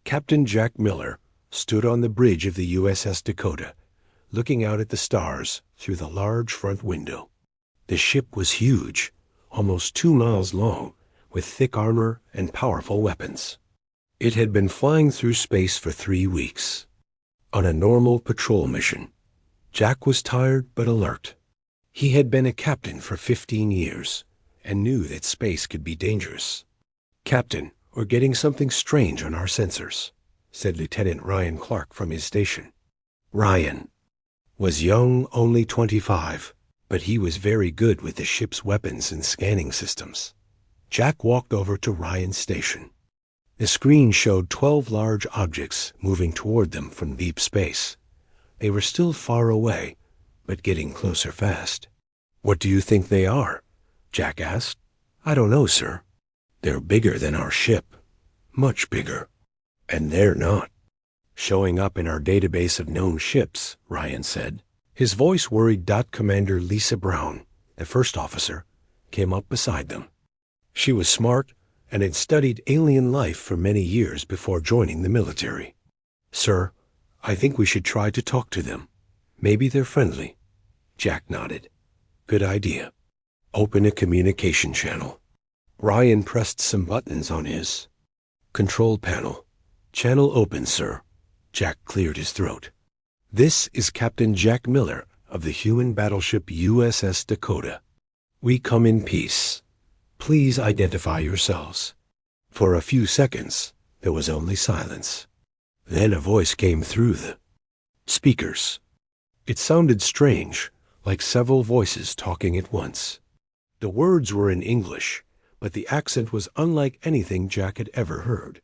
Captain Jack Miller stood on the bridge of the USS Dakota, looking out at the stars through the large front window. The ship was huge, almost 2 miles long, with thick armor and powerful weapons. It had been flying through space for 3 weeks. On a normal patrol mission, Jack was tired but alert. He had been a captain for 15 years and knew that space could be dangerous. "Captain, we're getting something strange on our sensors," said Lieutenant Ryan Clark from his station. Ryan was young, only 25, but he was very good with the ship's weapons and scanning systems. Jack walked over to Ryan's station. The screen showed 12 large objects moving toward them from deep space. They were still far away, but getting closer fast. "What do you think they are?" Jack asked. "I don't know, sir. They're bigger than our ship. Much bigger. And they're not showing up in our database of known ships," Ryan said. His voice worried. Commander Lisa Brown, the first officer, came up beside them. She was smart and had studied alien life for many years before joining the military. "Sir, I think we should try to talk to them. Maybe they're friendly." Jack nodded. "Good idea. Open a communication channel." Ryan pressed some buttons on his control panel. "Channel open, sir." Jack cleared his throat. "This is Captain Jack Miller of the human battleship USS Dakota. We come in peace. Please identify yourselves." For a few seconds, there was only silence. Then a voice came through the speakers. It sounded strange, like several voices talking at once. The words were in English, but the accent was unlike anything Jack had ever heard.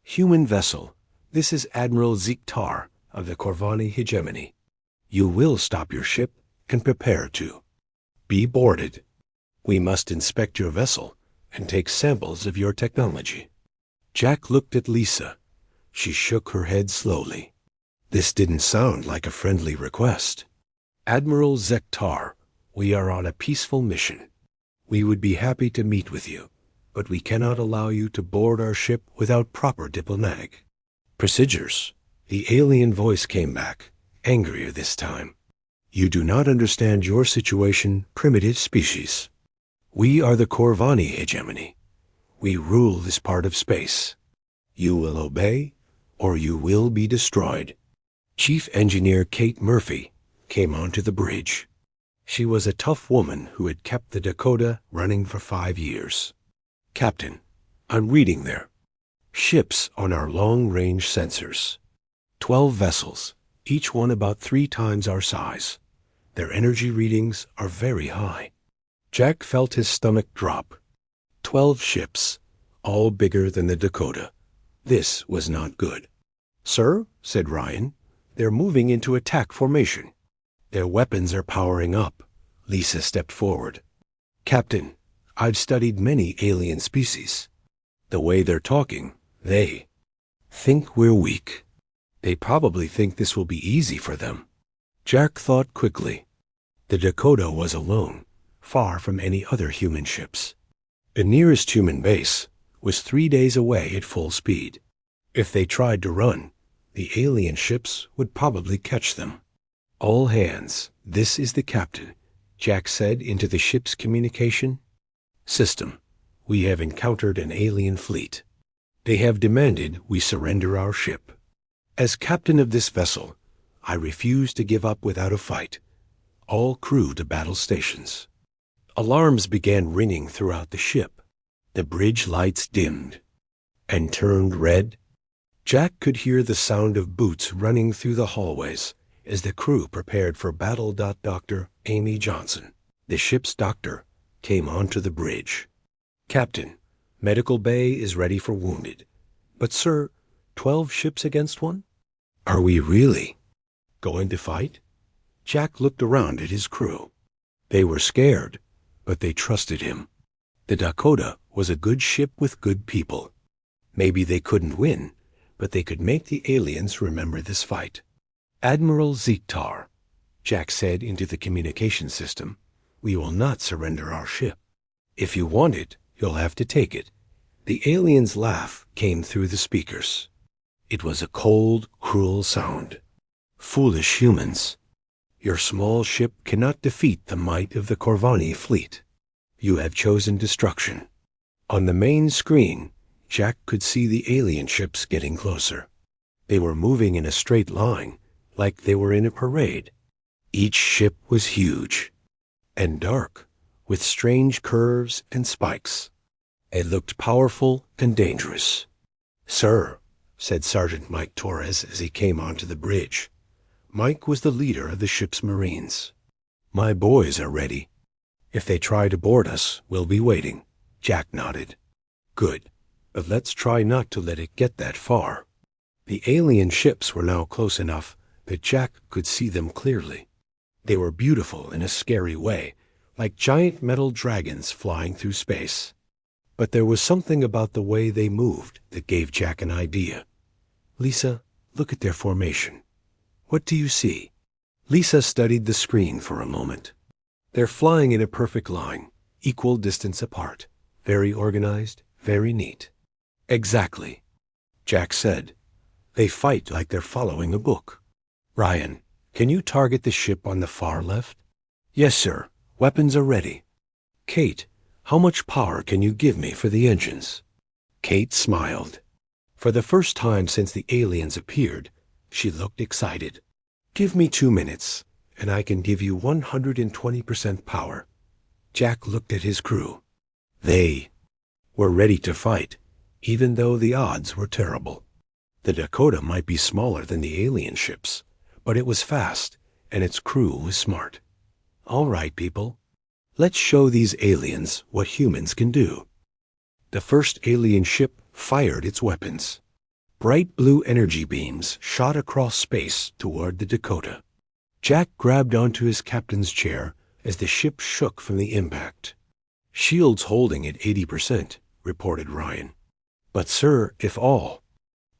"Human vessel, this is Admiral Zektar of the Corvani Hegemony. You will stop your ship and prepare to be boarded. We must inspect your vessel and take samples of your technology." Jack looked at Lisa. She shook her head slowly. This didn't sound like a friendly request. "Admiral Zektar, we are on a peaceful mission. We would be happy to meet with you, but we cannot allow you to board our ship without proper diplomatic procedures." The alien voice came back, angrier this time. "You do not understand your situation, primitive species. We are the Corvani Hegemony. We rule this part of space. You will obey, or you will be destroyed." Chief Engineer Kate Murphy came onto the bridge. She was a tough woman who had kept the Dakota running for 5 years. "Captain, I'm reading their ships on our long-range sensors. 12 vessels, each one about 3 times our size. Their energy readings are very high." Jack felt his stomach drop. 12 ships, all bigger than the Dakota. This was not good. "Sir," said Ryan, "they're moving into attack formation. Their weapons are powering up." Lisa stepped forward. "Captain, I've studied many alien species. The way they're talking, they think we're weak. They probably think this will be easy for them." Jack thought quickly. The Dakota was alone, far from any other human ships. The nearest human base was 3 days away at full speed. If they tried to run, the alien ships would probably catch them. "All hands, this is the captain," Jack said into the ship's communication system. "We have encountered an alien fleet. They have demanded we surrender our ship. As captain of this vessel, I refuse to give up without a fight. All crew to battle stations." Alarms began ringing throughout the ship. The bridge lights dimmed and turned red. Jack could hear the sound of boots running through the hallways as the crew prepared for battle. Dr. Amy Johnson, the ship's doctor, came onto the bridge. "Captain, medical bay is ready for wounded. But sir, 12 ships against one? Are we really going to fight?" Jack looked around at his crew. They were scared, but they trusted him. The Dakota was a good ship with good people. Maybe they couldn't win, but they could make the aliens remember this fight. "Admiral Zektar," Jack said into the communication system, "we will not surrender our ship. If you want it, you'll have to take it." The alien's laugh came through the speakers. It was a cold, cruel sound. Foolish humans. Your small ship cannot defeat the might of the Corvani fleet. You have chosen destruction. On the main screen, Jack could see the alien ships getting closer. They were moving in a straight line, like they were in a parade. Each ship was huge and dark, with strange curves and spikes. It looked powerful and dangerous. "Sir," said Sergeant Mike Torres as he came onto the bridge. Mike was the leader of the ship's Marines. "My boys are ready. If they try to board us, we'll be waiting." Jack nodded. "Good, but let's try not to let it get that far." The alien ships were now close enough that Jack could see them clearly. They were beautiful in a scary way, like giant metal dragons flying through space. But there was something about the way they moved that gave Jack an idea. "Lisa, look at their formation. What do you see?" Lisa studied the screen for a moment. "They're flying in a perfect line, equal distance apart. Very organized, very neat." "Exactly," Jack said. "They fight like they're following a book." "Ryan, can you target the ship on the far left?" "Yes, sir. Weapons are ready." "Kate, how much power can you give me for the engines?" Kate smiled. For the first time since the aliens appeared, she looked excited. "Give me 2 minutes, and I can give you 120% power." Jack looked at his crew. They were ready to fight, even though the odds were terrible. The Dakota might be smaller than the alien ships, but it was fast, and its crew was smart. "All right, people. Let's show these aliens what humans can do." The first alien ship fired its weapons. Bright blue energy beams shot across space toward the Dakota. Jack grabbed onto his captain's chair as the ship shook from the impact. "Shields holding at 80%, reported Ryan. "But sir, if all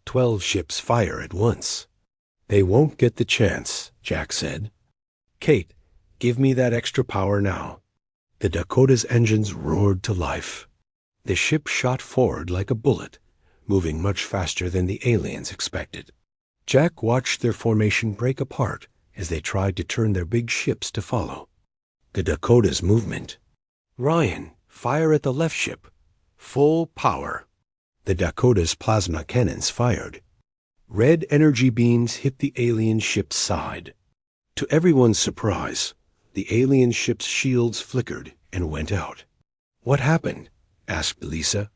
12 ships fire at once." "They won't get the chance," Jack said. "Kate, give me that extra power now." The Dakota's engines roared to life. The ship shot forward like a bullet, moving much faster than the aliens expected. Jack watched their formation break apart as they tried to turn their big ships to follow. The Dakota's movement. "Ryan, fire at the left ship. Full power." The Dakota's plasma cannons fired. Red energy beams hit the alien ship's side. To everyone's surprise, the alien ship's shields flickered and went out. "What happened?" asked Lisa.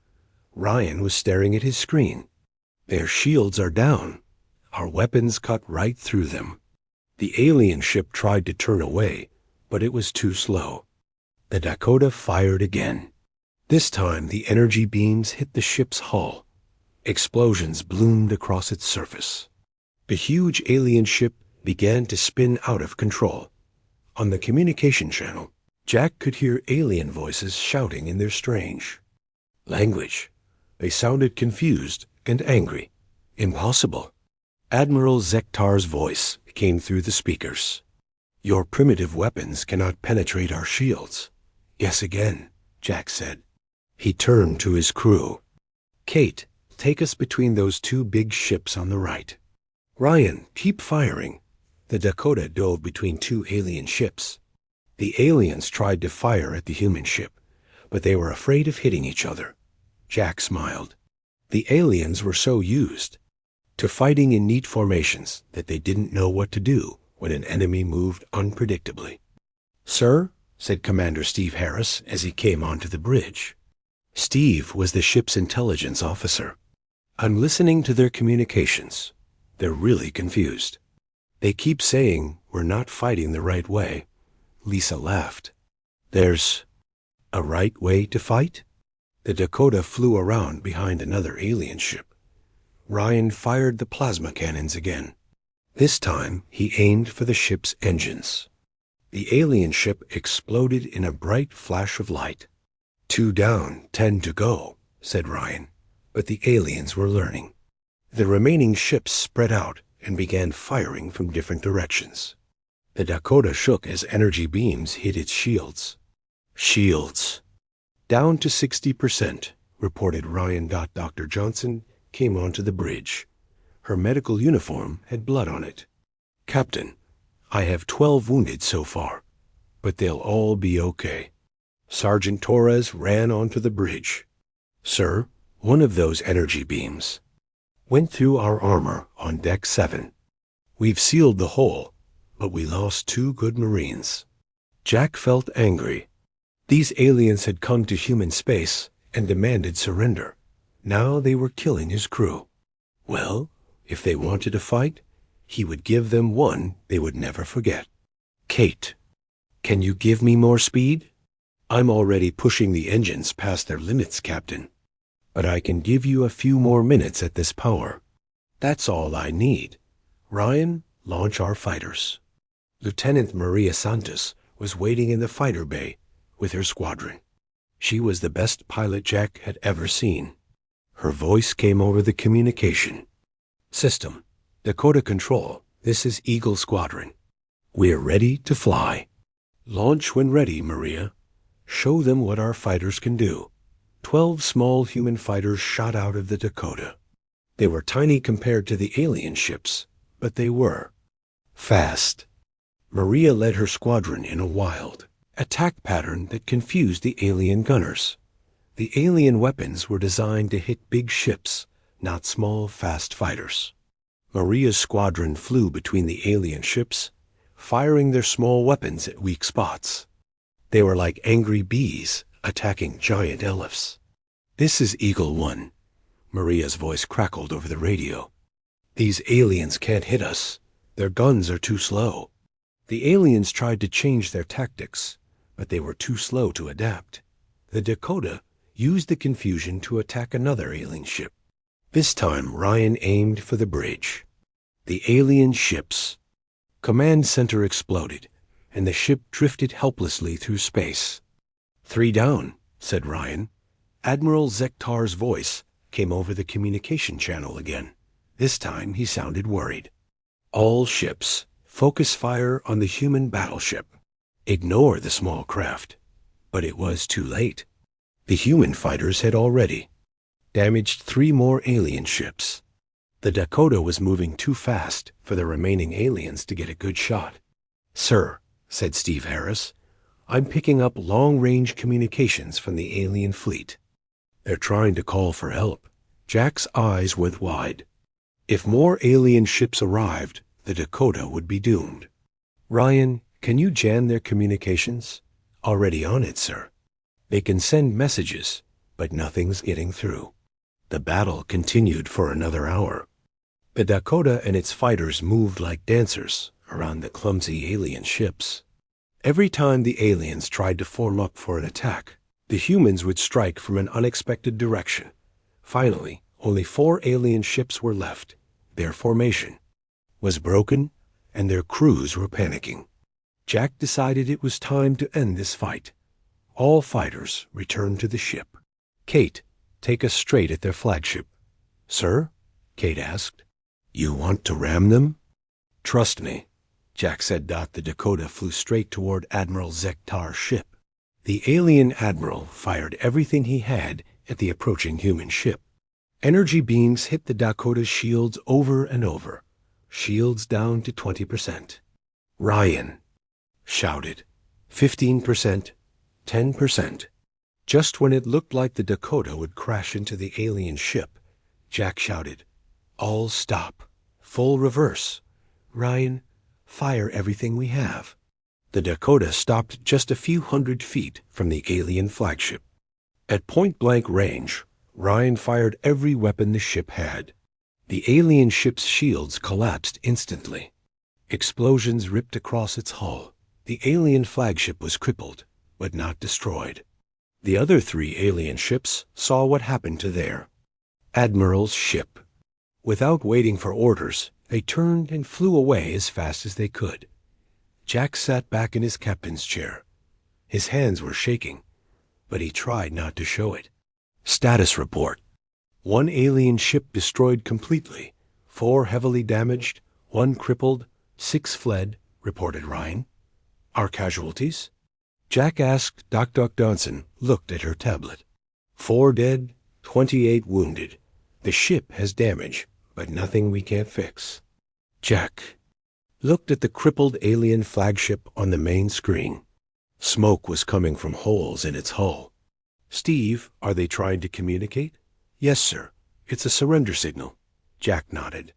Ryan was staring at his screen. "Their shields are down. Our weapons cut right through them." The alien ship tried to turn away, but it was too slow. The Dakota fired again. This time the energy beams hit the ship's hull. Explosions bloomed across its surface. The huge alien ship began to spin out of control. On the communication channel, Jack could hear alien voices shouting in their strange language. They sounded confused and angry. "Impossible." Admiral Zektar's voice came through the speakers. "Your primitive weapons cannot penetrate our shields." "Yes again," Jack said. He turned to his crew. "Kate, take us between those 2 big ships on the right." "Ryan, keep firing." The Dakota dove between 2 alien ships. The aliens tried to fire at the human ship, but they were afraid of hitting each other. Jack smiled. The aliens were so used to fighting in neat formations that they didn't know what to do when an enemy moved unpredictably. "Sir," said Commander Steve Harris as he came onto the bridge. Steve was the ship's intelligence officer. "I'm listening to their communications. They're really confused. They keep saying we're not fighting the right way." Lisa laughed. "There's a right way to fight?" The Dakota flew around behind another alien ship. Ryan fired the plasma cannons again. This time he aimed for the ship's engines. The alien ship exploded in a bright flash of light. 2 down, 10 to go, said Ryan, but the aliens were learning. The remaining ships spread out and began firing from different directions. The Dakota shook as energy beams hit its shields. "Shields down to 60%, reported Ryan. Dr. Johnson came onto the bridge. Her medical uniform had blood on it. "Captain, I have 12 wounded so far, but they'll all be okay." Sergeant Torres ran onto the bridge. "Sir, one of those energy beams went through our armor on deck 7. We've sealed the hole, but we lost 2 good Marines." Jack felt angry. These aliens had come to human space and demanded surrender. Now they were killing his crew. Well, if they wanted to fight, he would give them one they would never forget. "Kate, can you give me more speed?" "I'm already pushing the engines past their limits, Captain. But I can give you a few more minutes at this power." "That's all I need. Ryan, launch our fighters." Lieutenant Maria Santos was waiting in the fighter bay with her squadron. She was the best pilot Jack had ever seen. Her voice came over the communication. "System, Dakota Control, this is Eagle Squadron. We're ready to fly." "Launch when ready, Maria. Show them what our fighters can do." 12 small human fighters shot out of the Dakota. They were tiny compared to the alien ships, but they were fast. Maria led her squadron in a wild attack pattern that confused the alien gunners. The alien weapons were designed to hit big ships, not small, fast fighters. Maria's squadron flew between the alien ships, firing their small weapons at weak spots. They were like angry bees attacking giant elephants. "This is Eagle 1. Maria's voice crackled over the radio. "These aliens can't hit us. Their guns are too slow." The aliens tried to change their tactics, but they were too slow to adapt. The Dakota used the confusion to attack another alien ship. This time Ryan aimed for the bridge. The alien ships. Command center exploded, and the ship drifted helplessly through space. "3 down," said Ryan. Admiral Zektar's voice came over the communication channel again. This time he sounded worried. "All ships, focus fire on the human battleship. Ignore the small craft." But it was too late. The human fighters had already damaged 3 more alien ships. The Dakota was moving too fast for the remaining aliens to get a good shot. "Sir," said Steve Harris, "I'm picking up long-range communications from the alien fleet. They're trying to call for help." Jack's eyes went wide. If more alien ships arrived, the Dakota would be doomed. "Ryan, can you jam their communications?" "Already on it, sir. They can send messages, but nothing's getting through." The battle continued for another hour. The Dakota and its fighters moved like dancers around the clumsy alien ships. Every time the aliens tried to form up for an attack, the humans would strike from an unexpected direction. Finally, only 4 alien ships were left. Their formation was broken, and their crews were panicking. Jack decided it was time to end this fight. All fighters returned to the ship. "Kate, take us straight at their flagship." "Sir?" Kate asked. "You want to ram them?" "Trust me," Jack said. The Dakota flew straight toward Admiral Zektar's ship. The alien admiral fired everything he had at the approaching human ship. Energy beams hit the Dakota's shields over and over, shields down to 20%. "Ryan!" shouted. 15%, 10%. Just when it looked like the Dakota would crash into the alien ship, Jack shouted, "All stop. Full reverse. Ryan, fire everything we have." The Dakota stopped just a few hundred feet from the alien flagship. At point-blank range, Ryan fired every weapon the ship had. The alien ship's shields collapsed instantly. Explosions ripped across its hull. The alien flagship was crippled, but not destroyed. The other 3 alien ships saw what happened to their admiral's ship. Without waiting for orders, they turned and flew away as fast as they could. Jack sat back in his captain's chair. His hands were shaking, but he tried not to show it. Status report. 1 alien ship destroyed completely, 4 heavily damaged, 1 crippled, 6 fled, reported Ryan. "Our casualties?" Jack asked. Doc Johnson looked at her tablet. 4 dead, 28 wounded. The ship has damage, but nothing we can't fix. Jack looked at the crippled alien flagship on the main screen. Smoke was coming from holes in its hull. Steve, are they trying to communicate? Yes, sir. It's a surrender signal. Jack nodded.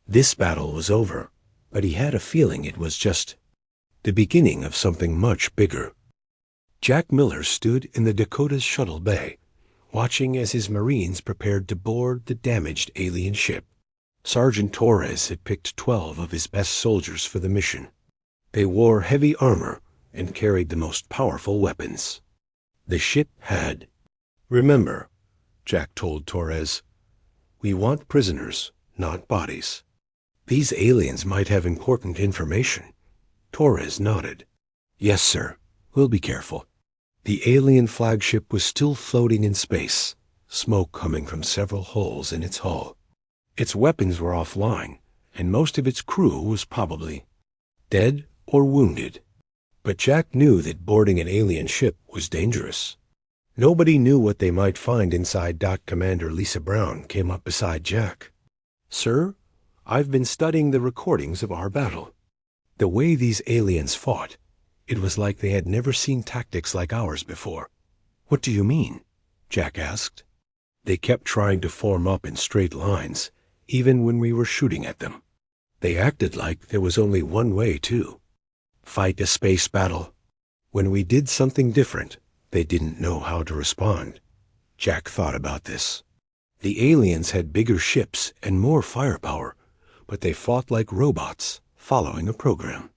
This battle was over, but he had a feeling it was just the beginning of something much bigger. Jack Miller stood in the Dakota's shuttle bay, watching as his Marines prepared to board the damaged alien ship. Sergeant Torres had picked 12 of his best soldiers for the mission. They wore heavy armor and carried the most powerful weapons. The ship had. Remember, Jack told Torres, we want prisoners, not bodies. These aliens might have important information. Torres nodded. Yes, sir. We'll be careful. The alien flagship was still floating in space, smoke coming from several holes in its hull. Its weapons were offline, and most of its crew was probably dead or wounded. But Jack knew that boarding an alien ship was dangerous. Nobody knew what they might find inside. Commander Lisa Brown came up beside Jack. Sir, I've been studying the recordings of our battle. The way these aliens fought, it was like they had never seen tactics like ours before. What do you mean? Jack asked. They kept trying to form up in straight lines, even when we were shooting at them. They acted like there was only one way to fight a space battle. When we did something different, they didn't know how to respond. Jack thought about this. The aliens had bigger ships and more firepower, but they fought like robots, following a program.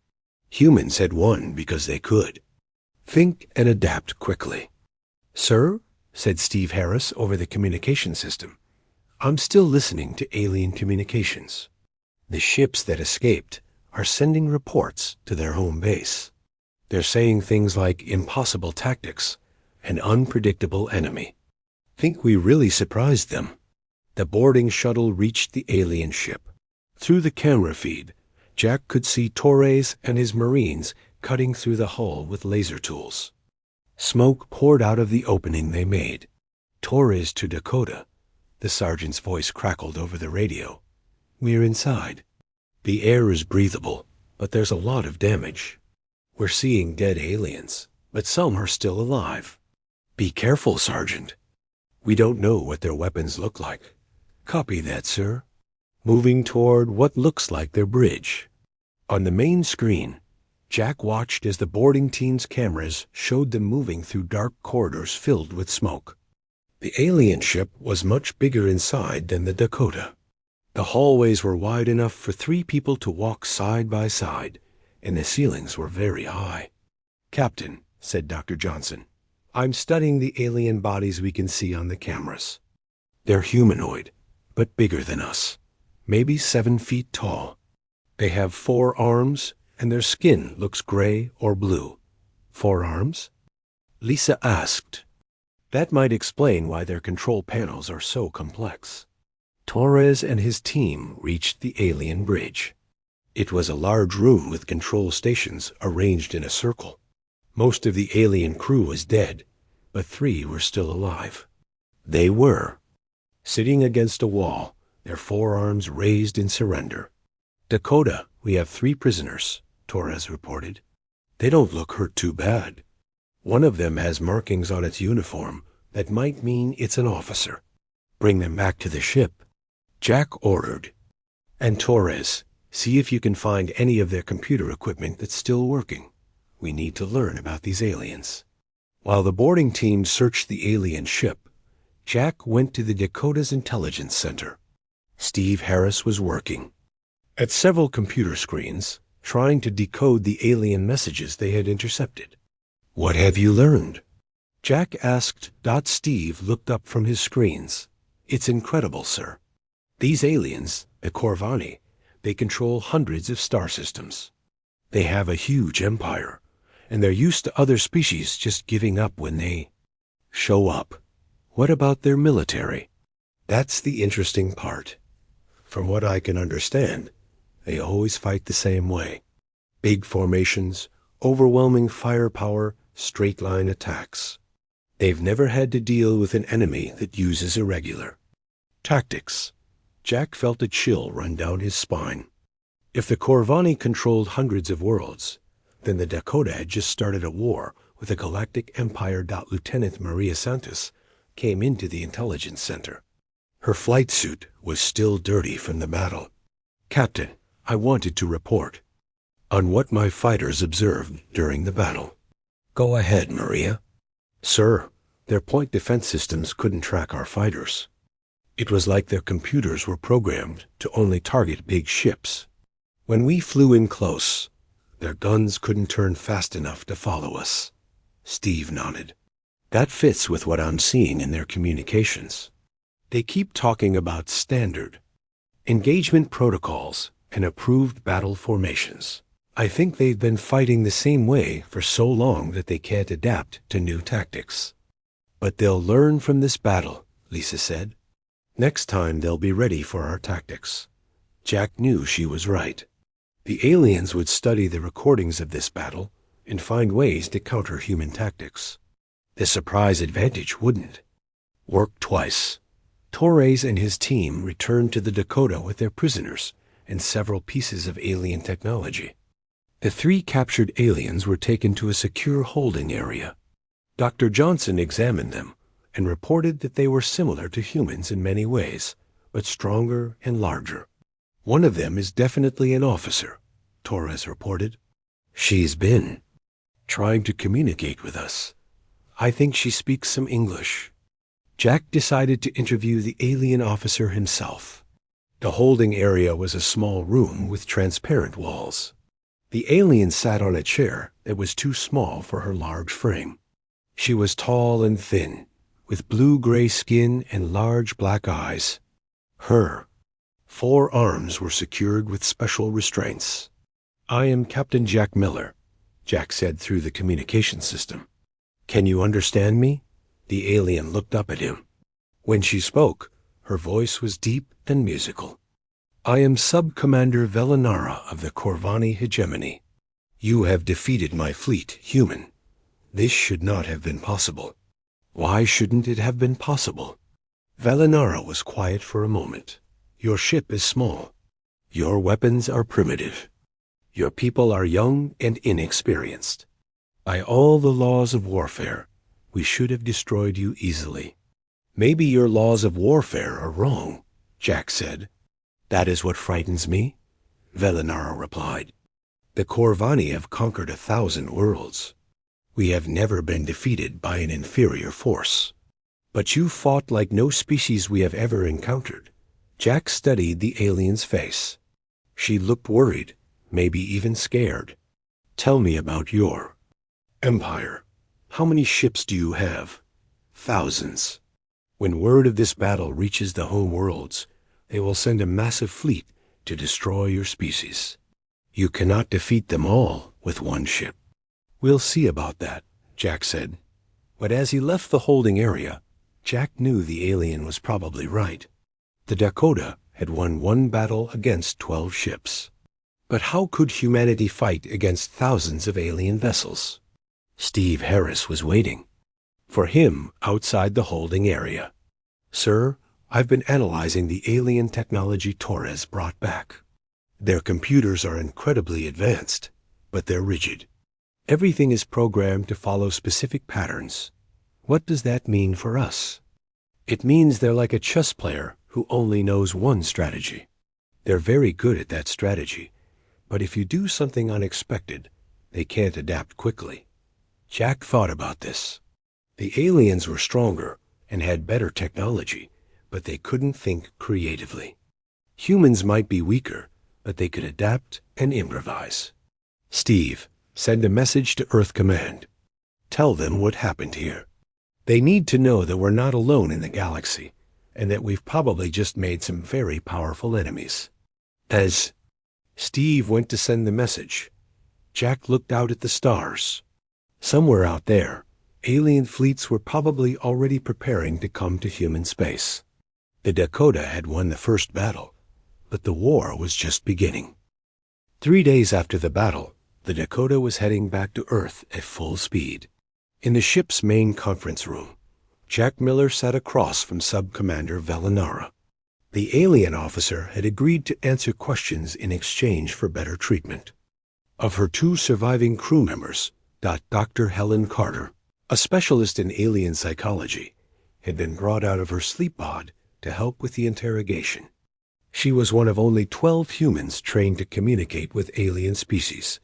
Humans had won because they could think and adapt quickly. Sir, said Steve Harris over the communication system, I'm still listening to alien communications. The ships that escaped are sending reports to their home base. They're saying things like impossible tactics, an unpredictable enemy. Think we really surprised them. The boarding shuttle reached the alien ship. Through the camera feed, Jack could see Torres and his Marines cutting through the hull with laser tools. Smoke poured out of the opening they made. Torres to Dakota. The sergeant's voice crackled over the radio. We're inside. The air is breathable, but there's a lot of damage. We're seeing dead aliens, but some are still alive. Be careful, Sergeant. We don't know what their weapons look like. Copy that, sir. Moving toward what looks like their bridge. On the main screen, Jack watched as the boarding team's cameras showed them moving through dark corridors filled with smoke. The alien ship was much bigger inside than the Dakota. The hallways were wide enough for 3 people to walk side by side, and the ceilings were very high. Captain, said Dr. Johnson, I'm studying the alien bodies we can see on the cameras. They're humanoid, but bigger than us, maybe 7 feet tall. They have 4 arms, and their skin looks gray or blue. 4 arms? Lisa asked. That might explain why their control panels are so complex. Torres and his team reached the alien bridge. It was a large room with control stations arranged in a circle. Most of the alien crew was dead, but 3 were still alive. They were sitting against a wall, their forearms raised in surrender. Dakota, we have 3 prisoners, Torres reported. They don't look hurt too bad. One of them has markings on its uniform that might mean it's an officer. Bring them back to the ship, Jack ordered. And Torres, see if you can find any of their computer equipment that's still working. We need to learn about these aliens. While the boarding team searched the alien ship, Jack went to the Dakota's intelligence center. Steve Harris was working at several computer screens, trying to decode the alien messages they had intercepted. What have you learned? Jack asked. Steve looked up from his screens. It's incredible, sir. These aliens, the Corvani, they control hundreds of star systems. They have a huge empire, and they're used to other species just giving up when they show up. What about their military? That's the interesting part. From what I can understand, they always fight the same way. Big formations, overwhelming firepower, straight-line attacks. They've never had to deal with an enemy that uses irregular tactics. Jack felt a chill run down his spine. If the Corvani controlled hundreds of worlds, then the Dakota had just started a war with the Galactic Empire. Lieutenant Maria Santos came into the intelligence center. Her flight suit was still dirty from the battle. "Captain, I wanted to report on what my fighters observed during the battle." "Go ahead, Maria." "Sir, their point defense systems couldn't track our fighters. It was like their computers were programmed to only target big ships. When we flew in close, their guns couldn't turn fast enough to follow us." Steve nodded. "That fits with what I'm seeing in their communications. They keep talking about standard engagement protocols and approved battle formations. I think they've been fighting the same way for so long that they can't adapt to new tactics. But they'll learn from this battle," Lisa said. "Next time they'll be ready for our tactics." Jack knew she was right. The aliens would study the recordings of this battle and find ways to counter human tactics. The surprise advantage wouldn't work twice. Torres and his team returned to the Dakota with their prisoners and several pieces of alien technology. The 3 captured aliens were taken to a secure holding area. Dr. Johnson examined them and reported that they were similar to humans in many ways, but stronger and larger. "One of them is definitely an officer," Torres reported. "She's been trying to communicate with us. I think she speaks some English." Jack decided to interview the alien officer himself. The holding area was a small room with transparent walls. The alien sat on a chair that was too small for her large frame. She was tall and thin, with blue-gray skin and large black eyes. Her 4 arms were secured with special restraints. "I am Captain Jack Miller," Jack said through the communication system. "Can you understand me?" The alien looked up at him. When she spoke, her voice was deep and musical. "I am Sub-Commander Velinara of the Corvani Hegemony. You have defeated my fleet, human. This should not have been possible." "Why shouldn't it have been possible?" Velinara was quiet for a moment. "Your ship is small. Your weapons are primitive. Your people are young and inexperienced. By all the laws of warfare, we should have destroyed you easily." "Maybe your laws of warfare are wrong," Jack said. "That is what frightens me," Velinara replied. "The Corvani have conquered 1,000 worlds. We have never been defeated by an inferior force. But you fought like no species we have ever encountered." Jack studied the alien's face. She looked worried, maybe even scared. "Tell me about your empire. How many ships do you have?" "Thousands. When word of this battle reaches the home worlds, they will send a massive fleet to destroy your species. You cannot defeat them all with one ship." "We'll see about that," Jack said. But as he left the holding area, Jack knew the alien was probably right. The Dakota had won 1 battle against 12 ships. But how could humanity fight against thousands of alien vessels? Steve Harris was waiting for him outside the holding area. "Sir, I've been analyzing the alien technology Torres brought back. Their computers are incredibly advanced, but they're rigid. Everything is programmed to follow specific patterns. What does that mean for us?" "It means they're like a chess player who only knows one strategy. They're very good at that strategy, but if you do something unexpected, they can't adapt quickly." Jack thought about this. The aliens were stronger and had better technology, but they couldn't think creatively. Humans might be weaker, but they could adapt and improvise. "Steve, send a message to Earth Command. Tell them what happened here. They need to know that we're not alone in the galaxy, and that we've probably just made some very powerful enemies." As Steve went to send the message, Jack looked out at the stars. Somewhere out there, alien fleets were probably already preparing to come to human space. The Dakota had won the first battle, but the war was just beginning. 3 days after the battle, the Dakota was heading back to Earth at full speed. In the ship's main conference room, Jack Miller sat across from Sub-Commander Velinara. The alien officer had agreed to answer questions in exchange for better treatment. Of her 2 surviving crew members, Dr. Helen Carter, a specialist in alien psychology, had been brought out of her sleep pod to help with the interrogation. She was one of only 12 humans trained to communicate with alien species,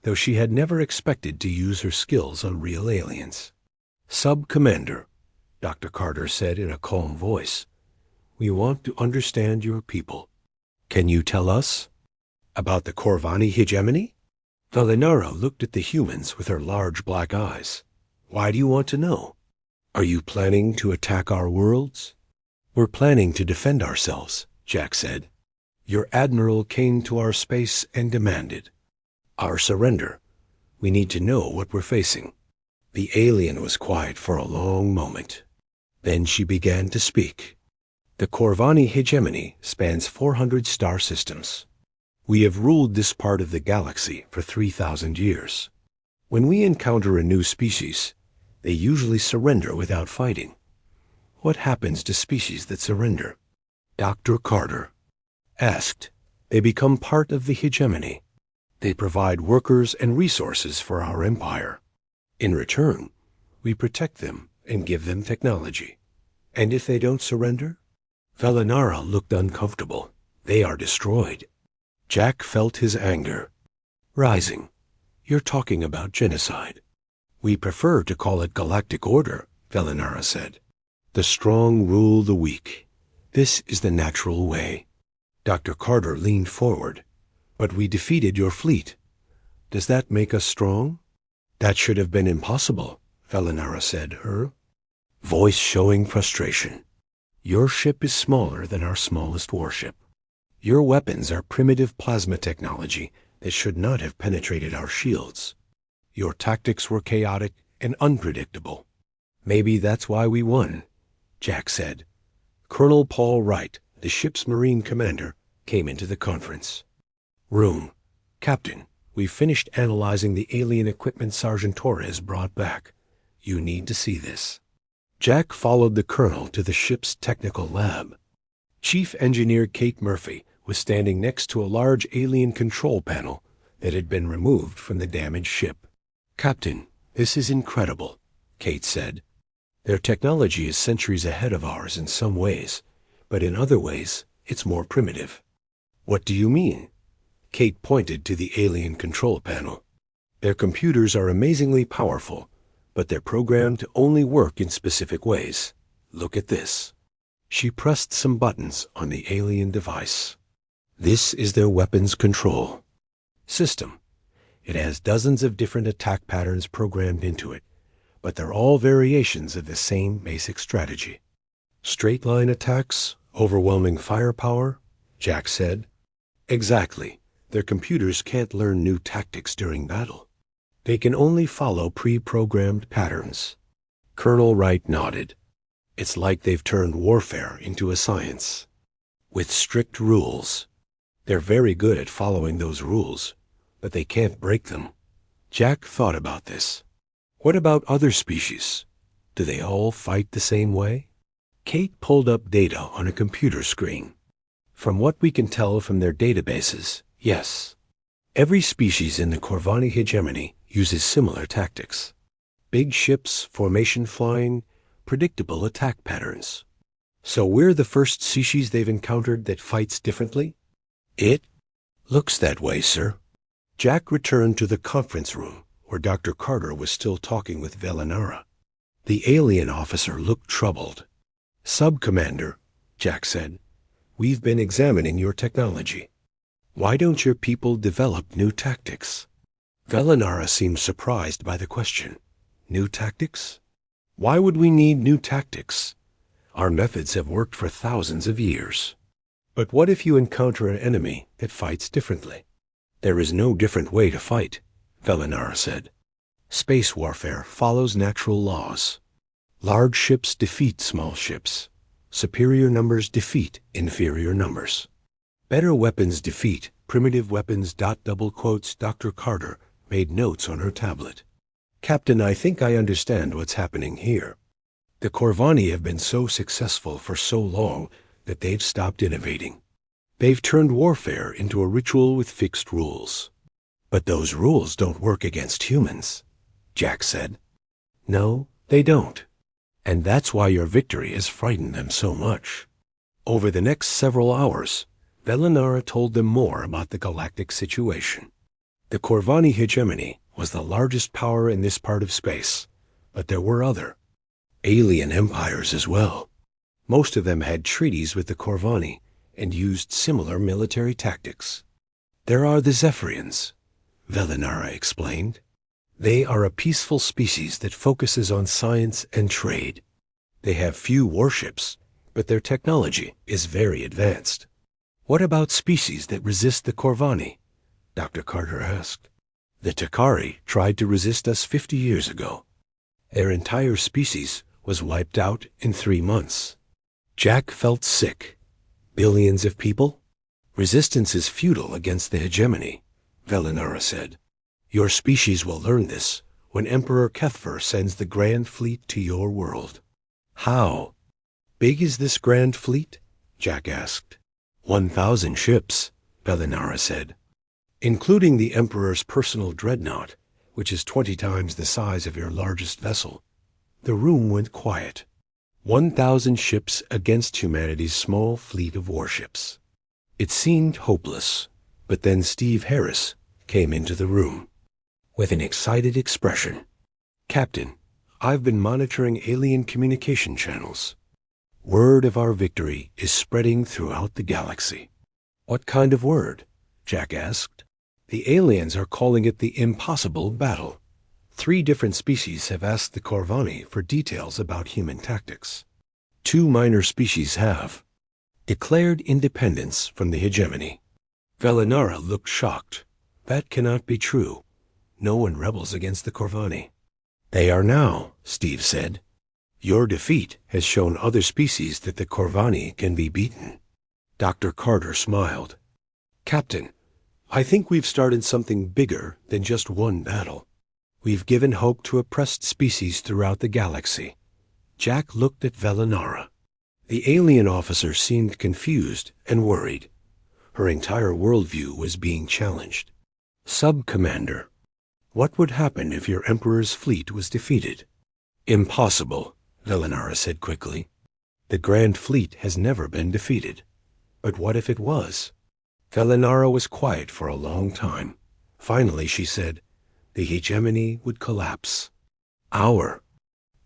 though she had never expected to use her skills on real aliens. "Sub-Commander," Dr. Carter said in a calm voice, "we want to understand your people. Can you tell us about the Corvani hegemony?" Valinara looked at the humans with her large black eyes. "Why do you want to know? Are you planning to attack our worlds?" "We're planning to defend ourselves," Jack said. "Your admiral came to our space and demanded our surrender. We need to know what we're facing." The alien was quiet for a long moment. Then she began to speak. "The Corvani hegemony spans 400 star systems. We have ruled this part of the galaxy for 3,000 years. When we encounter a new species, they usually surrender without fighting. What happens to species that surrender?" Dr. Carter asked. "They become part of the hegemony. They provide workers and resources for our empire. In return, we protect them and give them technology. And if they don't surrender?" Valinara looked uncomfortable. "They are destroyed." Jack felt his anger rising. "You're talking about genocide." "We prefer to call it galactic order," Valinara said. "The strong rule the weak. This is the natural way." Dr. Carter leaned forward. "But we defeated your fleet. Does that make us strong?" "That should have been impossible," Valinara said, her voice showing frustration. "Your ship is smaller than our smallest warship. Your weapons are primitive plasma technology that should not have penetrated our shields. Your tactics were chaotic and unpredictable. Maybe that's why we won," Jack said. Colonel Paul Wright, the ship's Marine commander, came into the conference room. "Captain, we've finished analyzing the alien equipment Sergeant Torres brought back. You need to see this." Jack followed the colonel to the ship's technical lab. Chief Engineer Kate Murphy was standing next to a large alien control panel that had been removed from the damaged ship. "Captain, this is incredible," Kate said. "Their technology is centuries ahead of ours in some ways, but in other ways, it's more primitive." "What do you mean?" Kate pointed to the alien control panel. "Their computers are amazingly powerful, but they're programmed to only work in specific ways. Look at this." She pressed some buttons on the alien device. "This is their weapons control system. It has dozens of different attack patterns programmed into it, but they're all variations of the same basic strategy. Straight-line attacks, overwhelming firepower," Jack said. "Exactly. Their computers can't learn new tactics during battle. They can only follow pre-programmed patterns." Colonel Wright nodded. "It's like they've turned warfare into a science, with strict rules. They're very good at following those rules, but they can't break them." Jack thought about this. "What about other species? Do they all fight the same way?" Kate pulled up data on a computer screen. "From what we can tell from their databases, yes. Every species in the Corvani hegemony uses similar tactics. Big ships, formation flying, predictable attack patterns. So we're the first species they've encountered that fights differently?" "It looks that way, sir." Jack returned to the conference room, where Dr. Carter was still talking with Valinara. The alien officer looked troubled. "Sub-Commander," Jack said, "we've been examining your technology. Why don't your people develop new tactics?" Valinara seemed surprised by the question. "New tactics? Why would we need new tactics? Our methods have worked for thousands of years." "But what if you encounter an enemy that fights differently?" "There is no different way to fight," Valinara said. "Space warfare follows natural laws. Large ships defeat small ships. Superior numbers defeat inferior numbers. Better weapons defeat primitive weapons. Dr. Carter made notes on her tablet. "Captain, I think I understand what's happening here. The Corvani have been so successful for so long that they've stopped innovating. They've turned warfare into a ritual with fixed rules. But those rules don't work against humans, Jack said. No, they don't. And that's why your victory has frightened them so much. Over the next several hours, Velinara told them more about the galactic situation. The Corvani hegemony was the largest power in this part of space, but there were other alien empires as well. Most of them had treaties with the Corvani and used similar military tactics. There are the Zephyrians, Velinara explained. They are a peaceful species that focuses on science and trade. They have few warships, but their technology is very advanced. What about species that resist the Corvani? Dr. Carter asked. The Takari tried to resist us 50 years ago. Their entire species was wiped out in 3 months. Jack felt sick. Billions of people? Resistance is futile against the hegemony, Velinara said. Your species will learn this when Emperor Kethver sends the Grand Fleet to your world. How big is this Grand Fleet? Jack asked. 1,000 ships, Velinara said, including the Emperor's personal dreadnought, which is 20 times the size of your largest vessel. The room went quiet. 1,000 ships against humanity's small fleet of warships. It seemed hopeless, but then Steve Harris came into the room with an excited expression. Captain, I've been monitoring alien communication channels. Word of our victory is spreading throughout the galaxy. What kind of word? Jack asked. The aliens are calling it the impossible battle. 3 different species have asked the Corvani for details about human tactics. 2 minor species have declared independence from the hegemony. Velinara looked shocked. That cannot be true. No one rebels against the Corvani. They are now, Steve said. Your defeat has shown other species that the Corvani can be beaten. Dr. Carter smiled. Captain, I think we've started something bigger than just one battle. We've given hope to oppressed species throughout the galaxy. Jack looked at Velinara. The alien officer seemed confused and worried. Her entire worldview was being challenged. Sub-Commander, what would happen if your Emperor's fleet was defeated? Impossible, Velinara said quickly. The Grand Fleet has never been defeated. But what if it was? Velinara was quiet for a long time. Finally she said, the hegemony would collapse. Our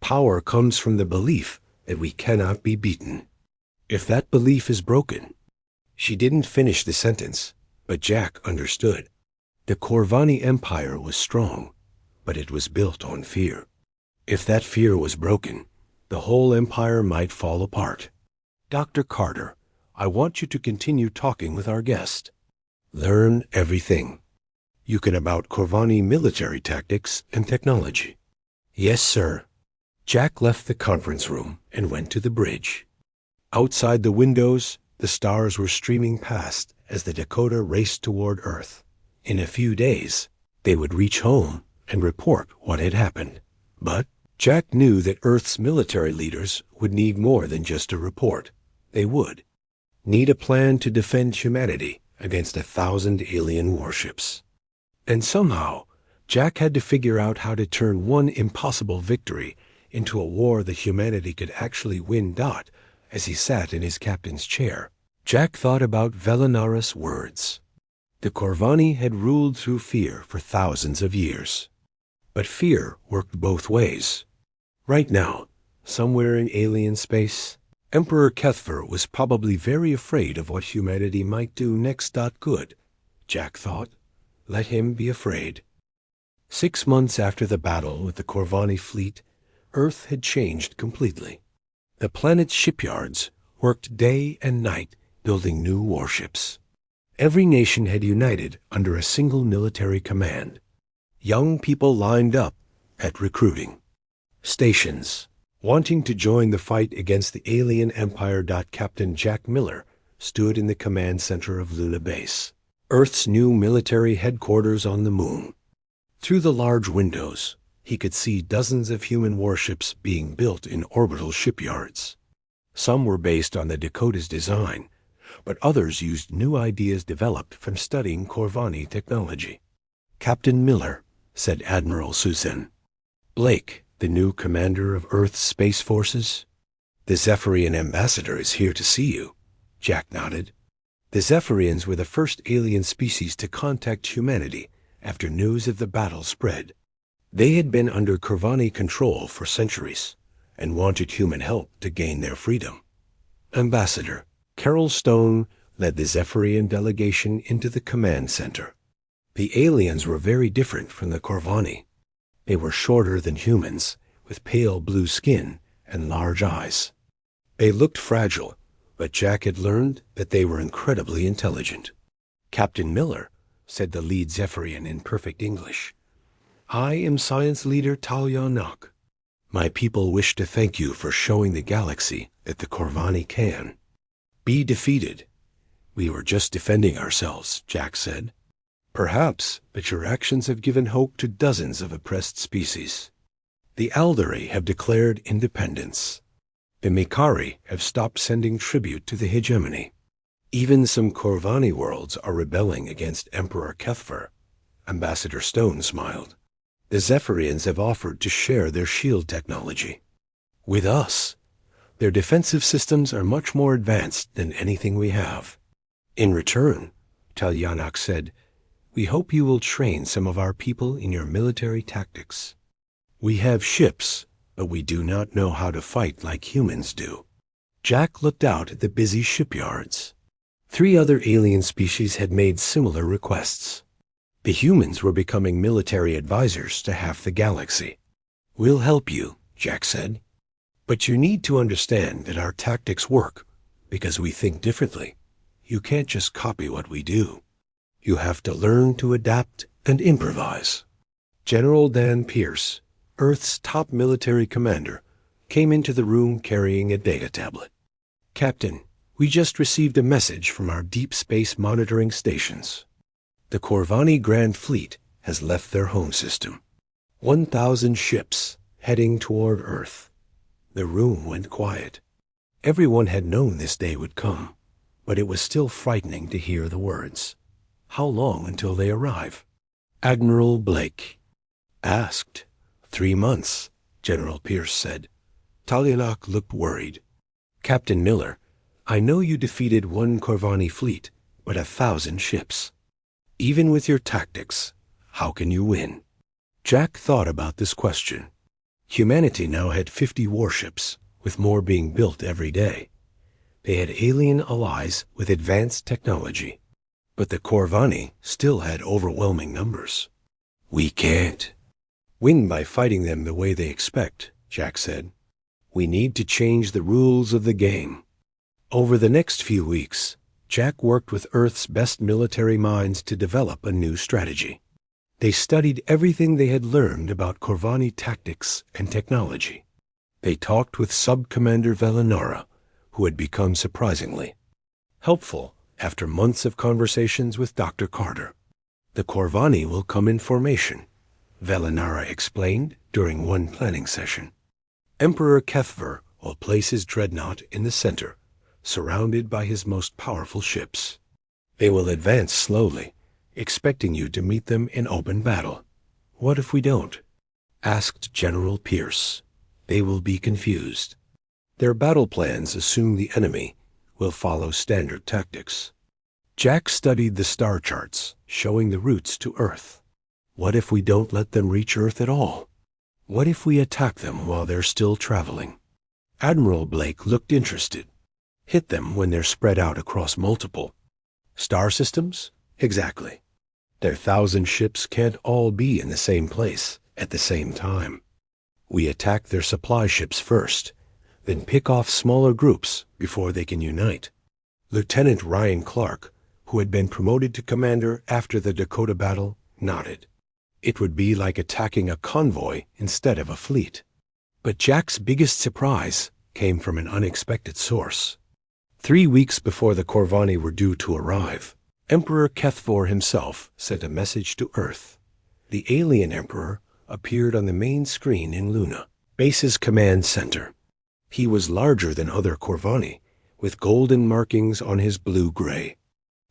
power comes from the belief that we cannot be beaten. If that belief is broken. She didn't finish the sentence, but Jack understood. The Corvani Empire was strong, but it was built on fear. If that fear was broken, the whole empire might fall apart. Dr. Carter, I want you to continue talking with our guest. Learn everything. You can about Corvani military tactics and technology. Yes, sir. Jack left the conference room and went to the bridge. Outside the windows, the stars were streaming past as the Dakota raced toward Earth. In a few days, they would reach home and report what had happened. But Jack knew that Earth's military leaders would need more than just a report. They would need a plan to defend humanity against 1,000 alien warships. And somehow, Jack had to figure out how to turn one impossible victory into a war that humanity could actually win. As he sat in his captain's chair, Jack thought about Velinara's words. The Corvani had ruled through fear for thousands of years. But fear worked both ways. Right now, somewhere in alien space, Emperor Kethver was probably very afraid of what humanity might do next. Good, Jack thought. Let him be afraid. 6 months after the battle with the Corvani fleet, Earth had changed completely. The planet's shipyards worked day and night building new warships. Every nation had united under a single military command. Young people lined up at recruiting stations, wanting to join the fight against the alien empire. Captain Jack Miller stood in the command center of Luna Base, Earth's new military headquarters on the moon. Through the large windows, he could see dozens of human warships being built in orbital shipyards. Some were based on the Dakota's design, but others used new ideas developed from studying Corvani technology. "Captain Miller," said Admiral Susan. "Blake, the new commander of Earth's space forces?" "The Zephyrian ambassador is here to see you," Jack nodded. The Zephyrians were the first alien species to contact humanity after news of the battle spread. They had been under Corvani control for centuries and wanted human help to gain their freedom. Ambassador Carol Stone led the Zephyrian delegation into the command center. The aliens were very different from the Corvani. They were shorter than humans, with pale blue skin and large eyes. They looked fragile, but Jack had learned that they were incredibly intelligent. "Captain Miller," said the lead Zephyrian in perfect English, "I am Science Leader Talia Nock. My people wish to thank you for showing the galaxy that the Corvani can be defeated." "We were just defending ourselves," Jack said. "Perhaps, but your actions have given hope to dozens of oppressed species. The Aldari have declared independence. The Mikari have stopped sending tribute to the hegemony. Even some Corvani worlds are rebelling against Emperor Kethver." Ambassador Stone smiled. "The Zephyrians have offered to share their shield technology with us. Their defensive systems are much more advanced than anything we have. In return," Talyanak said, "we hope you will train some of our people in your military tactics. We have ships, but we do not know how to fight like humans do." Jack looked out at the busy shipyards. 3 other alien species had made similar requests. The humans were becoming military advisors to half the galaxy. "We'll help you," Jack said. "But you need to understand that our tactics work because we think differently. You can't just copy what we do. You have to learn to adapt and improvise." General Dan Pierce, Earth's top military commander, came into the room carrying a data tablet. "Captain, we just received a message from our deep space monitoring stations. The Corvani Grand Fleet has left their home system. 1,000 ships heading toward Earth." The room went quiet. Everyone had known this day would come, but it was still frightening to hear the words. "How long until they arrive?" Admiral Blake asked. 3 months, General Pierce said. Talyanak looked worried. "Captain Miller, I know you defeated 1 Corvani fleet, but 1,000 ships. Even with your tactics, how can you win?" Jack thought about this question. Humanity now had 50 warships, with more being built every day. They had alien allies with advanced technology, but the Corvani still had overwhelming numbers. "We can't win by fighting them the way they expect," Jack said. "We need to change the rules of the game." Over the next few weeks, Jack worked with Earth's best military minds to develop a new strategy. They studied everything they had learned about Corvani tactics and technology. They talked with Sub-Commander Velinara, who had become surprisingly helpful after months of conversations with Dr. Carter. "The Corvani will come in formation," Velinara explained during one planning session. "Emperor Kethver will place his dreadnought in the center, surrounded by his most powerful ships. They will advance slowly, expecting you to meet them in open battle." "What if we don't?" asked General Pierce. "They will be confused. Their battle plans assume the enemy will follow standard tactics." Jack studied the star charts, showing the routes to Earth. What if we don't let them reach Earth at all? What if we attack them while they're still traveling? Admiral Blake looked interested. Hit them when they're spread out across multiple star systems? Exactly. Their 1,000 ships can't all be in the same place at the same time. We attack their supply ships first, then pick off smaller groups before they can unite. Lieutenant Ryan Clark, who had been promoted to commander after the Dakota battle, nodded. It would be like attacking a convoy instead of a fleet. But Jack's biggest surprise came from an unexpected source. 3 weeks before the Corvani were due to arrive, Emperor Kethvor himself sent a message to Earth. The alien emperor appeared on the main screen in Luna, base's command center. He was larger than other Corvani, with golden markings on his blue-gray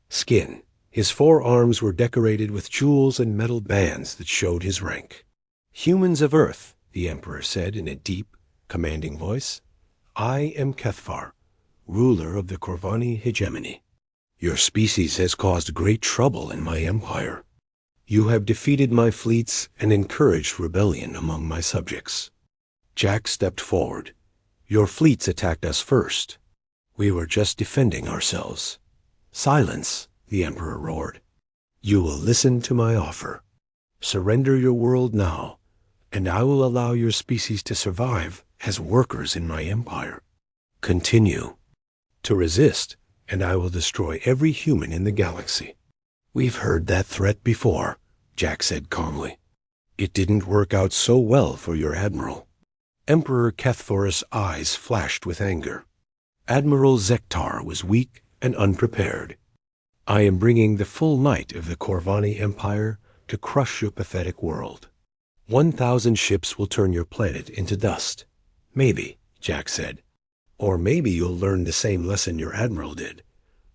skin. His forearms were decorated with jewels and metal bands that showed his rank. "Humans of Earth," the Emperor said in a deep, commanding voice, "I am Kethvar, ruler of the Corvani hegemony. Your species has caused great trouble in my empire. You have defeated my fleets and encouraged rebellion among my subjects." Jack stepped forward. "Your fleets attacked us first. We were just defending ourselves." "Silence," the Emperor roared. "You will listen to my offer. Surrender your world now, and I will allow your species to survive as workers in my empire. Continue to resist, and I will destroy every human in the galaxy." "We've heard that threat before," Jack said calmly. "It didn't work out so well for your admiral." Emperor Kethvar's eyes flashed with anger. Admiral Zektar was weak and unprepared. "I am bringing the full might of the Corvani Empire to crush your pathetic world. 1,000 ships will turn your planet into dust." "Maybe," Jack said. "Or maybe you'll learn the same lesson your admiral did.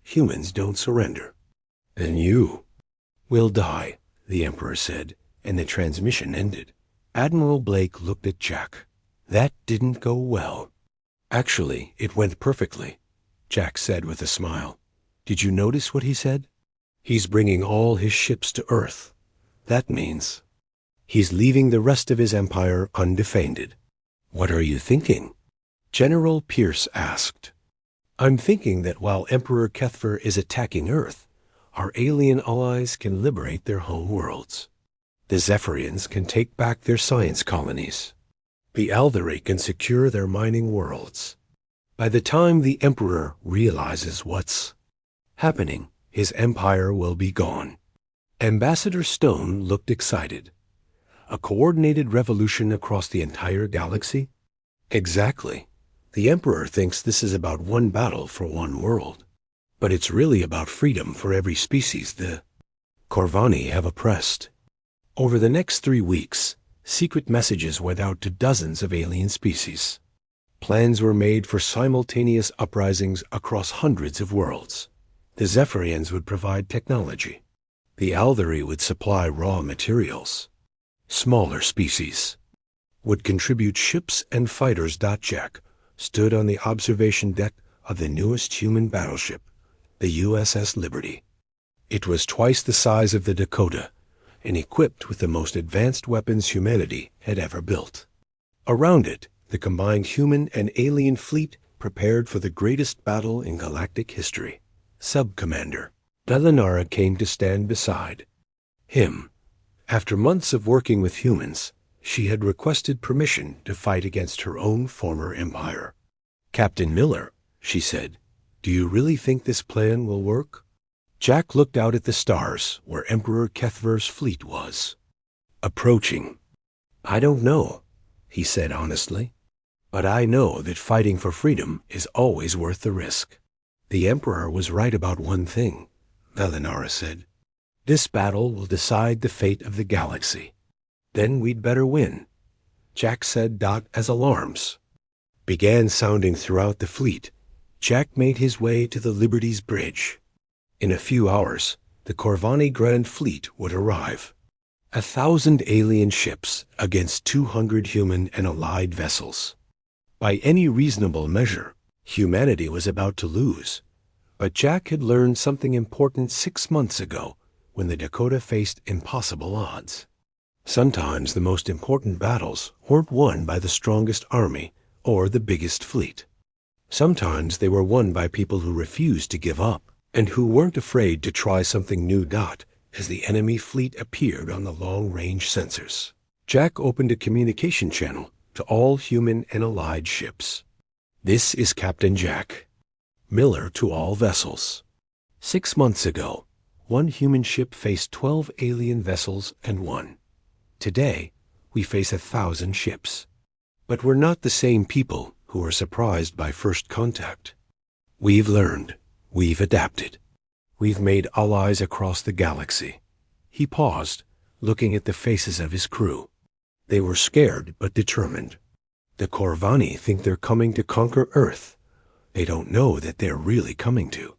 Humans don't surrender." "And you will die," the Emperor said, and the transmission ended. Admiral Blake looked at Jack. "That didn't go well." "Actually, it went perfectly," Jack said with a smile. "Did you notice what he said? He's bringing all his ships to Earth. That means he's leaving the rest of his empire undefended." "What are you thinking?" General Pierce asked. "I'm thinking that while Emperor Kethvar is attacking Earth, our alien allies can liberate their home worlds. The Zephyrians can take back their science colonies. The Aldari can secure their mining worlds. By the time the Emperor realizes what's happening, his empire will be gone." Ambassador Stone looked excited. "A coordinated revolution across the entire galaxy?" "Exactly. The Emperor thinks this is about one battle for one world. But it's really about freedom for every species the Corvani have oppressed." Over the next 3 weeks, secret messages went out to dozens of alien species. Plans were made for simultaneous uprisings across hundreds of worlds. The Zephyrians would provide technology. The Aldari would supply raw materials. Smaller species would contribute ships and fighters. Jack stood on the observation deck of the newest human battleship, the USS Liberty. It was twice the size of the Dakota and equipped with the most advanced weapons humanity had ever built. Around it, the combined human and alien fleet prepared for the greatest battle in galactic history. Sub-Commander Delanara came to stand beside him. After months of working with humans, she had requested permission to fight against her own former empire. "Captain Miller," she said, "do you really think this plan will work?" Jack looked out at the stars where Emperor Kethvar's fleet was approaching. "I don't know," he said honestly, "but I know that fighting for freedom is always worth the risk." "The Emperor was right about one thing," Valinara said. "This battle will decide the fate of the galaxy. Then we'd better win." Jack said. As alarms began sounding throughout the fleet, Jack made his way to the Liberty's bridge. In a few hours, the Corvani Grand Fleet would arrive. 1,000 alien ships against 200 human and allied vessels. By any reasonable measure, humanity was about to lose. But Jack had learned something important 6 months ago when the Dakota faced impossible odds. Sometimes the most important battles weren't won by the strongest army or the biggest fleet. Sometimes they were won by people who refused to give up and who weren't afraid to try something new. As the enemy fleet appeared on the long-range sensors, Jack opened a communication channel to all human and allied ships. "This is Captain Jack Miller to all vessels. 6 months ago, one human ship faced 12 alien vessels and won. Today, we face 1,000 ships. But we're not the same people who are surprised by first contact. We've learned. We've adapted. We've made allies across the galaxy." He paused, looking at the faces of his crew. They were scared but determined. The Corvani think they're coming to conquer Earth. They don't know that they're really coming to.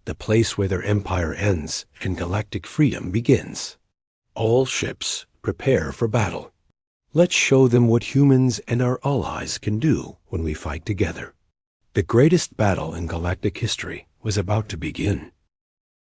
The place where their empire ends and galactic freedom begins. All ships, prepare for battle. Let's show them what humans and our allies can do when we fight together. The greatest battle in galactic history was about to begin.